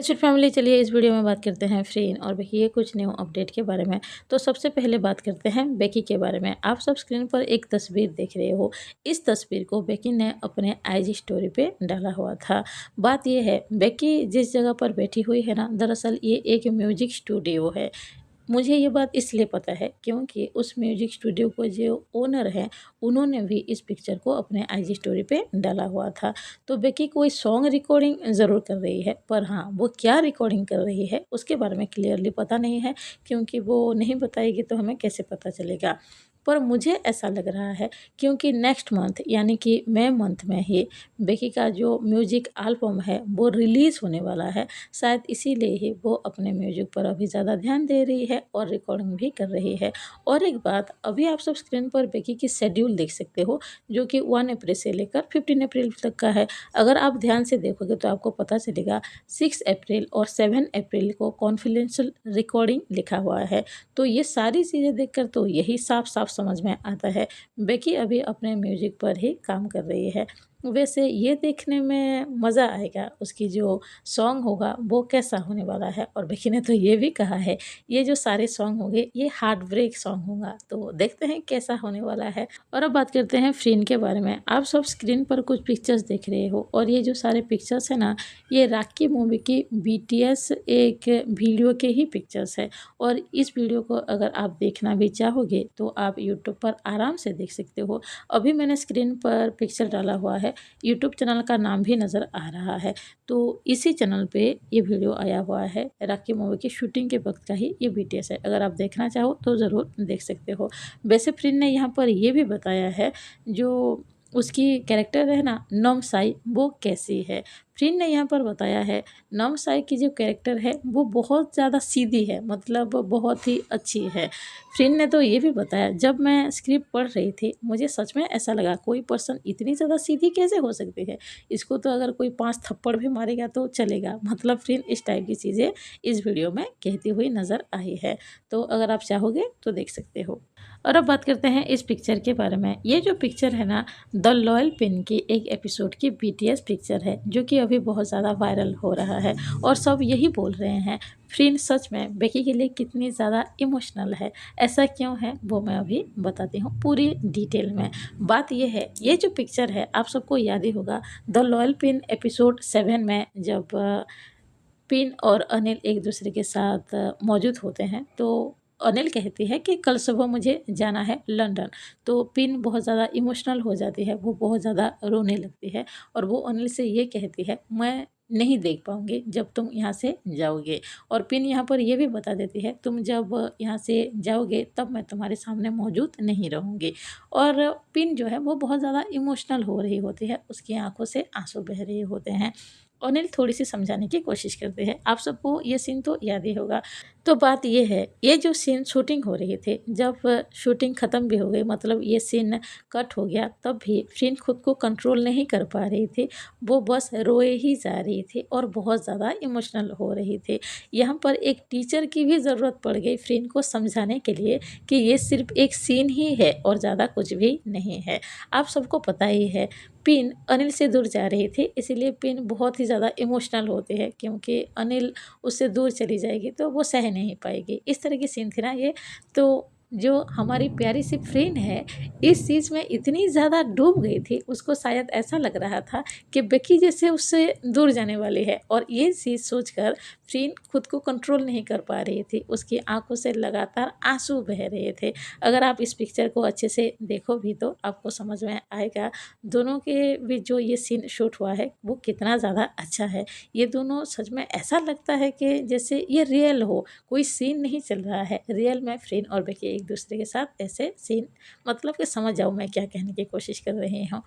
Sweet family, चलिए इस video में बात करते हैं फ्रीन और बेकी के कुछ न्यू अपडेट के बारे में। तो सबसे पहले बात करते हैं बेकी के बारे में। आप सब स्क्रीन पर एक तस्वीर देख रहे हो। इस तस्वीर को बेकी ने अपने आईजी स्टोरी पे डाला हुआ था। बात यह है, बेकी जिस जगह पर बैठी हुई है ना, दरअसल ये एक म्यूजिक स्टूडियो है। मुझे ये बात इसलिए पता है क्योंकि उस म्यूजिक स्टूडियो को जो ओनर है, उन्होंने भी इस पिक्चर को अपने आईजी स्टोरी पे डाला हुआ था। तो बेकी कोई सॉन्ग रिकॉर्डिंग ज़रूर कर रही है, पर हाँ, वो क्या रिकॉर्डिंग कर रही है उसके बारे में क्लियरली पता नहीं है, क्योंकि वो नहीं बताएगी तो हमें कैसे पता चलेगा। पर मुझे ऐसा लग रहा है क्योंकि नेक्स्ट मंथ यानी कि मई मंथ में ही बेकी का जो म्यूजिक एल्बम है वो रिलीज़ होने वाला है। शायद इसीलिए ही वो अपने म्यूजिक पर अभी ज़्यादा ध्यान दे रही है और रिकॉर्डिंग भी कर रही है। और एक बात, अभी आप सब स्क्रीन पर बेकी की शेड्यूल देख सकते हो, जो कि 1 अप्रैल से लेकर 15 अप्रैल तक का है। अगर आप ध्यान से देखोगे तो आपको पता चलेगा 6 अप्रैल और 7 अप्रैल को कॉन्फिडेंशियल रिकॉर्डिंग लिखा हुआ है। तो ये सारी चीज़ें देखकर तो यही साफ-साफ समझ में आता है, बेकी अभी अपने म्यूजिक पर ही काम कर रही है। वैसे ये देखने में मज़ा आएगा, उसकी जो सॉन्ग होगा वो कैसा होने वाला है। और बेकी ने तो ये भी कहा है, ये जो सारे सॉन्ग होंगे ये हार्ट ब्रेक सॉन्ग होगा। तो देखते हैं कैसा होने वाला है। और अब बात करते हैं फ्रीन के बारे में। आप सब स्क्रीन पर कुछ पिक्चर्स देख रहे हो, और ये जो सारे पिक्चर्स है ना, ये राखी मूवी की बीटीएस एक वीडियो के ही पिक्चर्स है। और इस वीडियो को अगर आप देखना भी चाहोगे तो आप यूट्यूब पर आराम से देख सकते हो। अभी मैंने स्क्रीन पर पिक्चर डाला हुआ है, यूट्यूब चैनल का नाम भी नज़र आ रहा है। तो इसी चैनल पे ये वीडियो आया हुआ है, राखी मूवी की शूटिंग के वक्त का ही ये बीटीएस है। अगर आप देखना चाहो तो ज़रूर देख सकते हो। वैसे फ्रीन ने यहाँ पर ये भी बताया है, जो उसकी कैरेक्टर है ना नोमसाई, वो कैसी है। फ्रीन ने यहाँ पर बताया है, नोमसाई की जो कैरेक्टर है वो बहुत ज़्यादा सीधी है, मतलब बहुत ही अच्छी है। फ्रीन ने तो ये भी बताया, जब मैं स्क्रिप्ट पढ़ रही थी मुझे सच में ऐसा लगा, कोई पर्सन इतनी ज़्यादा सीधी कैसे हो सकती है, इसको तो अगर कोई 5 थप्पड़ भी मारेगा तो चलेगा। मतलब फ्रीन इस टाइप की चीज़ें इस वीडियो में कहती हुई नज़र आई है। तो अगर आप चाहोगे तो देख सकते हो। और अब बात करते हैं इस पिक्चर के बारे में। ये जो पिक्चर है ना, द लॉयल पिन की एक एपिसोड की बीटीएस पिक्चर है, जो कि अभी बहुत ज़्यादा वायरल हो रहा है। और सब यही बोल रहे हैं, फ्रीन सच में बेकी के लिए कितनी ज़्यादा इमोशनल है। ऐसा क्यों है वो मैं अभी बताती हूँ पूरी डिटेल में। बात ये है, ये जो पिक्चर है आप सबको याद ही होगा, द लॉयल पिन एपिसोड 7 में जब पिन और अनिल एक दूसरे के साथ मौजूद होते हैं, तो अनिल कहती है कि कल सुबह मुझे जाना है लंदन। तो पिन बहुत ज़्यादा इमोशनल हो जाती है, वो बहुत ज़्यादा रोने लगती है और वो अनिल से ये कहती है, मैं नहीं देख पाऊँगी जब तुम यहाँ से जाओगे। और पिन यहाँ पर ये भी बता देती है, तुम जब यहाँ से जाओगे तब मैं तुम्हारे सामने मौजूद नहीं रहूँगी। और पिन जो है वो बहुत ज़्यादा इमोशनल हो रही होती है, उसकी आँखों से आँसू बह रहे होते हैं। अनिल थोड़ी सी समझाने की कोशिश करते हैं। आप सबको ये सीन तो याद ही होगा। तो बात ये है, ये जो सीन शूटिंग हो रही थी, जब शूटिंग ख़त्म भी हो गई, मतलब ये सीन कट हो गया, तब भी फ्रीन खुद को कंट्रोल नहीं कर पा रही थी। वो बस रोए ही जा रही थी और बहुत ज़्यादा इमोशनल हो रही थी। यहाँ पर एक टीचर की भी ज़रूरत पड़ गई फ्रीन को समझाने के लिए कि ये सिर्फ एक सीन ही है और ज़्यादा कुछ भी नहीं है। आप सबको पता ही है, पिन अनिल से दूर जा रही थी, इसीलिए पिन बहुत ही ज़्यादा इमोशनल होती है, क्योंकि अनिल उससे दूर चली जाएगी तो वो सह नहीं पाएगी। इस तरह की सीन थी ना ये। तो जो हमारी प्यारी सी फ्रेंड है, इस चीज़ में इतनी ज़्यादा डूब गई थी, उसको शायद ऐसा लग रहा था कि बेकी जैसे उससे दूर जाने वाली है। और ये चीज़ सोचकर फ्रेंड खुद को कंट्रोल नहीं कर पा रही थी, उसकी आंखों से लगातार आंसू बह रहे थे। अगर आप इस पिक्चर को अच्छे से देखो भी तो आपको समझ में आएगा, दोनों के बीच जो ये सीन शूट हुआ है वो कितना ज़्यादा अच्छा है। ये दोनों सच में ऐसा लगता है कि जैसे ये रियल हो, कोई सीन नहीं चल रहा है। रियल में फ्रेंड और बेकी एक दूसरे के साथ ऐसे सीन, मतलब कि समझ जाओ मैं क्या कहने की कोशिश कर रही हूँ।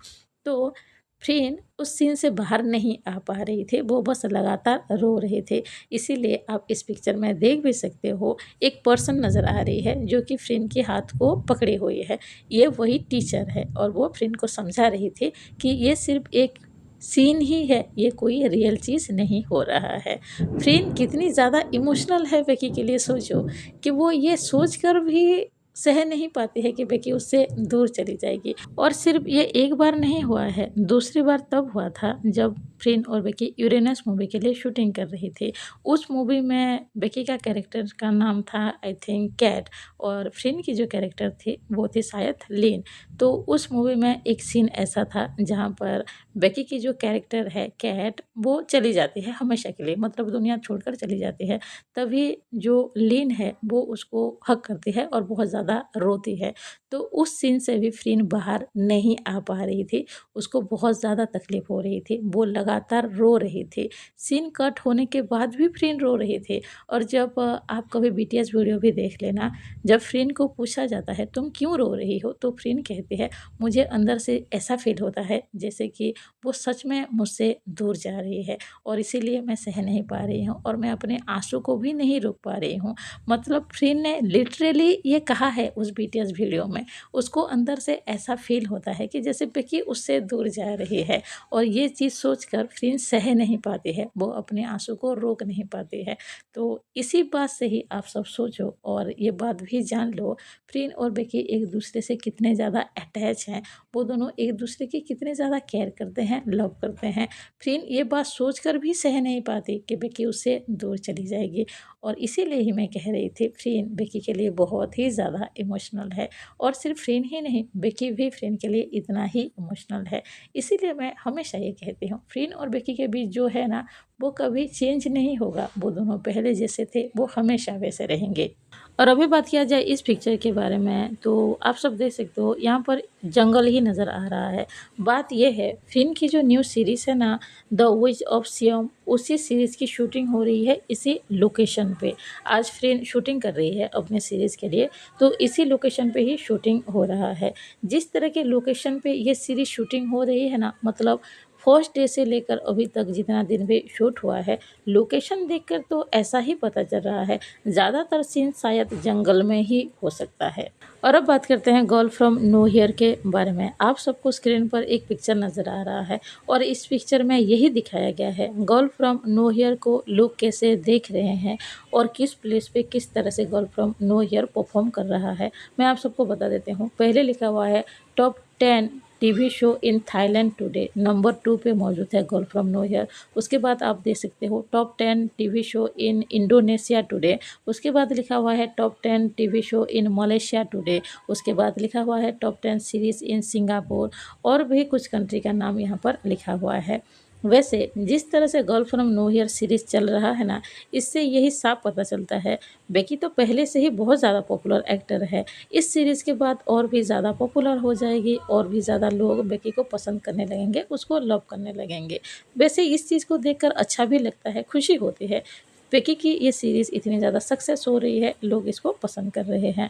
तो फ्रेंड उस सीन से बाहर नहीं आ पा रही थे, वो बस लगातार रो रहे थे। इसीलिए आप इस पिक्चर में देख भी सकते हो, एक पर्सन नज़र आ रही है जो कि फ्रेंड के हाथ को पकड़े हुए है। ये वही टीचर है और वो फ्रेंड को समझा रही थी कि ये सिर्फ एक सीन ही है, ये कोई रियल चीज़ नहीं हो रहा है। फ्रेंड कितनी ज़्यादा इमोशनल है बेकी के लिए, सोचो कि वो ये सोचकर भी सह नहीं पाती है कि बेकी उससे दूर चली जाएगी। और सिर्फ ये एक बार नहीं हुआ है, दूसरी बार तब हुआ था जब फ्रिन और बेकी यूरेनस मूवी के लिए शूटिंग कर रही थी। उस मूवी में बेकी का कैरेक्टर का नाम था आई थिंक कैट, और फ्रिन की जो कैरेक्टर थी वो थी शायद लिन। तो उस मूवी में एक सीन ऐसा था जहाँ पर बेकी की जो कैरेक्टर है कैट, वो चली जाती है हमेशा के लिए, मतलब दुनिया छोड़कर चली जाती है। तभी जो लिन है वो उसको हग करती है और बहुत ज़्यादा रोती है। तो उस सीन से भी फ्रिन बाहर नहीं आ पा रही थी, उसको बहुत ज़्यादा तकलीफ़ हो रही थी, वो लगातार रो रही थी। सीन कट होने के बाद भी फ्रिन रो रही थी। और जब आप कभी बीटीएस वीडियो भी देख लेना, जब फ्रिन को पूछा जाता है तुम क्यों रो रही हो, तो फ्रिन कहती है मुझे अंदर से ऐसा फ़ील होता है जैसे कि वो सच में मुझसे दूर जा रही है, और इसीलिए मैं सह नहीं पा रही हूँ और मैं अपने आँसू को भी नहीं रोक पा रही हूँ। मतलब फ्रिन ने लिटरली ये कहा है उस बीटीएस वीडियो में, उसको अंदर से ऐसा फ़ील होता है कि जैसे बेकी उससे दूर जा रही है, और ये चीज़ सोचकर फ्रिन सह नहीं पाती है, वो अपने आँसू को रोक नहीं पाती है। तो इसी बात से ही आप सब सोचो और ये बात भी जान लो, फ्रिन और बेकी एक दूसरे से कितने ज़्यादा अटैच हैं, वो दोनों एक दूसरे की कितने ज़्यादा केयर करते हैं, लव करते हैं। फ्रिन ये बात सोचकर भी सह नहीं पाती कि बेकी उससे दूर चली जाएगी, और इसीलिए ही मैं कह रही थी फ्रिन बेकी के लिए बहुत ही ज़्यादा इमोशनल है। और सिर्फ फ्रिन ही नहीं, बेकी भी फ्रिन के लिए इतना ही इमोशनल है। इसीलिए मैं हमेशा ये कहती हूँ फ्रिन और बेकी के बीच जो है ना, वो कभी चेंज नहीं होगा, वो दोनों पहले जैसे थे वो हमेशा वैसे रहेंगे। और अभी बात किया जाए इस पिक्चर के बारे में, तो आप सब देख सकते हो यहाँ पर जंगल ही नज़र आ रहा है। बात ये है फिल्म की जो न्यू सीरीज़ है ना, द विच ऑफ सियम, उसी सीरीज़ की शूटिंग हो रही है इसी लोकेशन पे। आज फिल्म शूटिंग कर रही है अपने सीरीज़ के लिए, तो इसी लोकेशन पे ही शूटिंग हो रहा है। जिस तरह के लोकेशन पे ये सीरीज़ शूटिंग हो रही है ना, मतलब फर्स्ट डे से लेकर अभी तक जितना दिन भी शूट हुआ है, लोकेशन देखकर तो ऐसा ही पता चल रहा है ज़्यादातर सीन शायद जंगल में ही हो सकता है। और अब बात करते हैं गर्ल फ्रॉम नो हियर के बारे में। आप सबको स्क्रीन पर एक पिक्चर नज़र आ रहा है, और इस पिक्चर में यही दिखाया गया है गर्ल फ्रॉम नो हियर को लोग कैसे देख रहे हैं और किस प्लेस पे किस तरह से girl from nowhere perform कर रहा है। मैं आप सबको बता देती हूँ, पहले लिखा हुआ है top 10 TV show in Thailand today, number 2 पे मौजूद है गर्ल फ्रॉम नो हियर। उसके बाद आप देख सकते हो top 10 TV show in Indonesia today. उसके बाद लिखा हुआ है top 10 TV show in Malaysia today. उसके बाद लिखा हुआ है टॉप 10 सीरीज़ इन सिंगापुर, और भी कुछ कंट्री का नाम यहाँ पर लिखा हुआ है। वैसे जिस तरह से girl from nowhere series चल रहा है ना, इससे यही साफ पता चलता है बेकी तो पहले से ही बहुत ज़्यादा पॉपुलर एक्टर है। इस सीरीज़ के बाद और भी ज़्यादा पॉपुलर हो जाएगी, और भी ज़्यादा लोग बेकी को पसंद करने लगेंगे, उसको लव करने लगेंगे। वैसे इस चीज़ को देखकर अच्छा भी लगता है, खुशी होती है। बेकी की ये सीरीज़ इतनी ज़्यादा सक्सेस हो रही है, लोग इसको पसंद कर रहे हैं।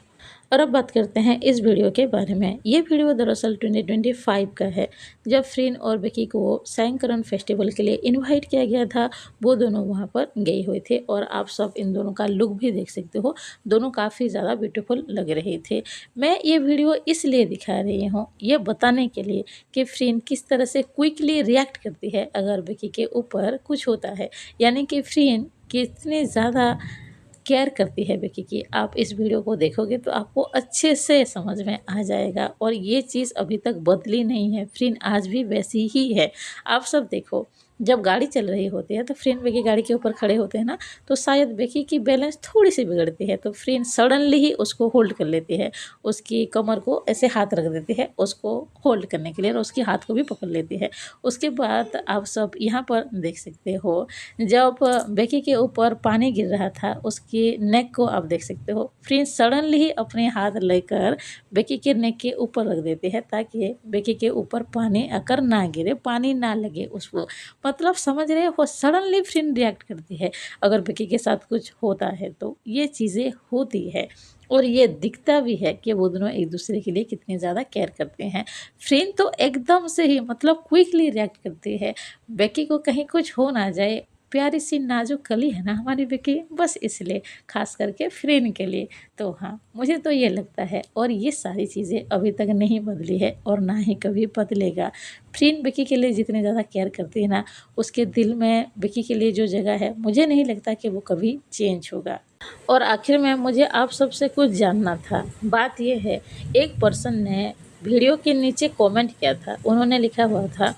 और अब बात करते हैं इस वीडियो के बारे में। ये वीडियो दरअसल 2025 का है, जब फ्रिन और बेकी को सैंकरन फेस्टिवल के लिए इनवाइट किया गया था। वो दोनों वहाँ पर गए हुए थे, और आप सब इन दोनों का लुक भी देख सकते हो, दोनों काफ़ी ज़्यादा ब्यूटीफुल लग रहे थे। मैं ये वीडियो इसलिए दिखा रही हूँ, ये बताने के लिए कि फ्रिन किस तरह से क्विकली रिएक्ट करती है अगर बेकी के ऊपर कुछ होता है, यानी कि फ्रिन कितनी ज़्यादा केयर करती है बेकी की। आप इस वीडियो को देखोगे तो आपको अच्छे से समझ में आ जाएगा, और ये चीज़ अभी तक बदली नहीं है, फ्रिन आज भी वैसी ही है। आप सब देखो, जब गाड़ी चल रही होती है तो फ्रिन बेकी गाड़ी के ऊपर खड़े होते हैं ना, तो शायद बेकी की बैलेंस थोड़ी सी बिगड़ती है, तो फ्रिन सडनली ही उसको होल्ड कर लेती है, उसकी कमर को ऐसे हाथ रख देती है उसको होल्ड करने के लिए, और उसके हाथ को भी पकड़ लेती है। उसके बाद आप सब यहाँ पर देख सकते हो, जब बेकी के ऊपर पानी गिर रहा था, उसकी नेक को आप देख सकते हो, फ्रिन सडनली ही अपने हाथ लेकर बेकी के नेक के ऊपर रख देती है, ताकि बेकी के ऊपर पानी आकर ना गिरे, पानी ना लगे उसको। मतलब समझ रहे हो, सडनली फ्रिन रिएक्ट करती है अगर बेकी के साथ कुछ होता है, तो ये चीज़ें होती है। और ये दिखता भी है कि वो दोनों एक दूसरे के लिए कितने ज़्यादा केयर करते हैं। फ्रिन तो एकदम से ही मतलब क्विकली रिएक्ट करती है, बेकी को कहीं कुछ हो ना जाए, प्यारी सी नाजुक कली है ना हमारी बेकी, बस इसलिए, खास करके फ्रिन के लिए। तो हाँ, मुझे तो ये लगता है, और ये सारी चीज़ें अभी तक नहीं बदली है और ना ही कभी बदलेगा। फ्रिन बेकी के लिए जितने ज़्यादा केयर करती है ना, उसके दिल में बेकी के लिए जो जगह है, मुझे नहीं लगता कि वो कभी चेंज होगा। और आखिर में मुझे आप सबसे कुछ जानना था। बात ये है, एक पर्सन ने वीडियो के नीचे कमेंट किया था, उन्होंने लिखा हुआ था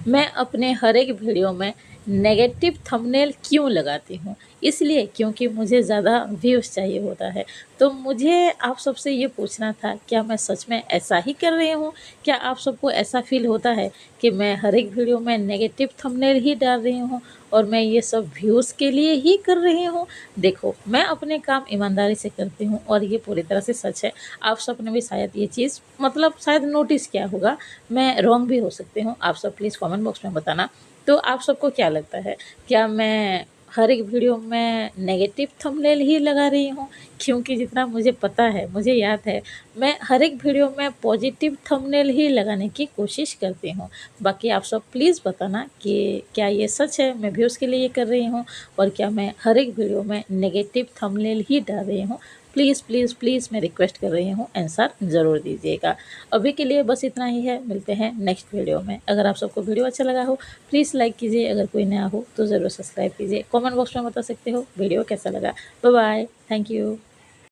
मैं अपने हर एक वीडियो में नेगेटिव थंबनेल क्यों लगाती हूँ? इसलिए क्योंकि मुझे ज़्यादा व्यूज़ चाहिए होता है। तो मुझे आप सबसे ये पूछना था, क्या मैं सच में ऐसा ही कर रही हूँ? क्या आप सबको ऐसा फ़ील होता है कि मैं हर एक वीडियो में नेगेटिव थंबनेल ही डाल रही हूँ और मैं ये सब व्यूज़ के लिए ही कर रही हूँ? देखो, मैं अपने काम ईमानदारी से करती हूँ और ये पूरी तरह से सच है। आप सबने भी शायद ये चीज़ मतलब शायद नोटिस किया होगा। मैं रॉन्ग भी हो सकती हूँ, आप सब प्लीज़ कमेंट बॉक्स में बताना। तो आप सबको क्या लगता है, क्या मैं हर एक वीडियो में नेगेटिव थंबनेल ही लगा रही हूँ? क्योंकि जितना मुझे पता है, मुझे याद है, मैं हर एक वीडियो में पॉजिटिव थंबनेल ही लगाने की कोशिश करती हूँ। बाकी आप सब प्लीज़ बताना कि क्या ये सच है, मैं व्यूज़ के लिए ये कर रही हूँ और क्या मैं हर एक वीडियो में नेगेटिव थंबनेल ही डाल रही हूँ? प्लीज़, प्लीज़, प्लीज़ मैं रिक्वेस्ट कर रही हूँ, आंसर ज़रूर दीजिएगा। अभी के लिए बस इतना ही है, मिलते हैं नेक्स्ट वीडियो में। अगर आप सबको वीडियो अच्छा लगा हो प्लीज़ लाइक कीजिए, अगर कोई नया हो तो ज़रूर सब्सक्राइब कीजिए। कमेंट बॉक्स में बता सकते हो वीडियो कैसा लगा। Bye bye, thank you.